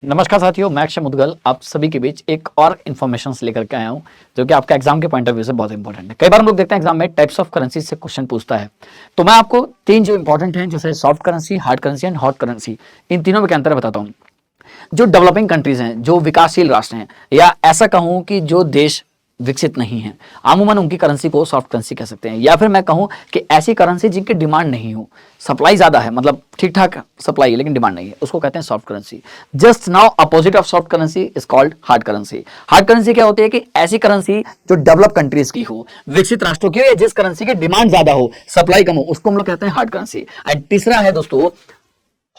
नमस्कार साथियों, मैं अक्षय मुदगल आप सभी के बीच एक और इन्फॉर्मेशन लेकर के आया हूं जो कि आपका एग्जाम के पॉइंट ऑफ व्यू से बहुत इंपॉर्टेंट है। कई बार हम लोग देखते हैं एग्जाम में टाइप्स ऑफ करेंसी से क्वेश्चन पूछता है, तो मैं आपको तीन जो इंपॉर्टेंट हैं जैसे soft currency, hard currency and hot currency, इन तीनों में क्या अंतर है बताता हूँ। जो डेवलपिंग कंट्रीज हैं, जो विकासशील राष्ट्र हैं, या ऐसा कहूं कि जो देश विकसित नहीं है, अमूमन उनकी करेंसी को सॉफ्ट करेंसी कह सकते हैं। या फिर मैं कहूं कि ऐसी करेंसी जिनकी डिमांड नहीं हो, सप्लाई ज्यादा है, मतलब ठीक ठाक सप्लाई है लेकिन डिमांड नहीं है, उसको कहते हैं soft currency. Just now opposite of soft currency is called hard currency. Hard currency क्या होती है कि ऐसी करेंसी जो डेवलप कंट्रीज की हो, विकसित राष्ट्रों की हो, या जिस करेंसी की डिमांड ज्यादा हो, सप्लाई कम हो, उसको हम लोग कहते हैं हार्ड करेंसी। एंड तीसरा है दोस्तों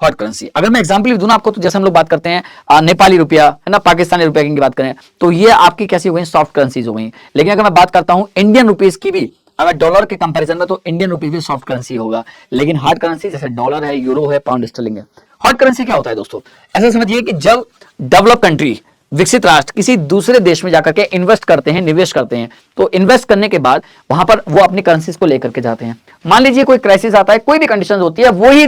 हॉट करेंसी। अगर मैं एग्जांपल दूं ना आपको, तो जैसे हम लोग बात करते हैं नेपाली रुपया है ना, पाकिस्तानी रुपया की बात करें तो ये आपकी कैसी हो गई, सॉफ्ट करेंसीज हो गई। लेकिन अगर मैं बात करता हूं इंडियन रुपीज की भी, अगर डॉलर के कंपैरिजन में, तो इंडियन रुपीज भी सॉफ्ट करेंसी होगा। लेकिन हार्ड करेंसी जैसे डॉलर है, यूरो है, पाउंड स्टर्लिंग है। हॉट करेंसी क्या होता है दोस्तों, ऐसा समझिए कि जब डेवलप कंट्री, विकसित राष्ट्र किसी दूसरे देश में जाकर के इन्वेस्ट करते हैं, निवेश करते हैं, तो इन्वेस्ट करने के बाद वहां पर वो अपनी करेंसीज को लेकर के जाते हैं। मान लीजिए कोई क्राइसिस आता है, कोई भी कंडीशन होती है, वही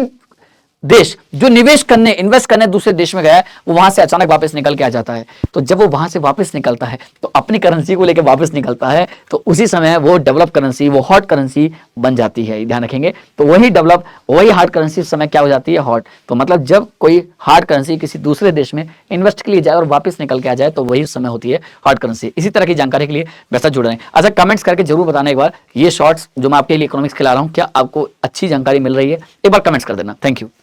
देश जो निवेश करने, इन्वेस्ट करने दूसरे देश में गया है, वो वहां से अचानक वापस निकल के आ जाता है। तो जब वो वहां से वापस निकलता है तो अपनी करेंसी को लेकर वापस निकलता है, तो उसी समय वो डेवलप करेंसी, वो हॉट करेंसी बन जाती है। ध्यान रखेंगे, तो वही डेवलप, वही हार्ड करेंसी उस समय क्या हो जाती है, हॉट। तो मतलब जब कोई हार्ड करेंसी किसी दूसरे देश में इन्वेस्ट के लिए जाए और वापस निकल के आ जाए, तो वही समय होती है हॉट करेंसी। इसी तरह की जानकारी के लिए वैसा जुड़ रहे हैं। अच्छा, कमेंट्स करके जरूर बताना एक बार, ये शॉर्ट्स जो मैं आपके लिए इकोनॉमिक्स खिला रहा हूँ, क्या आपको अच्छी जानकारी मिल रही है, एक बार कमेंट्स कर देना। Thank you.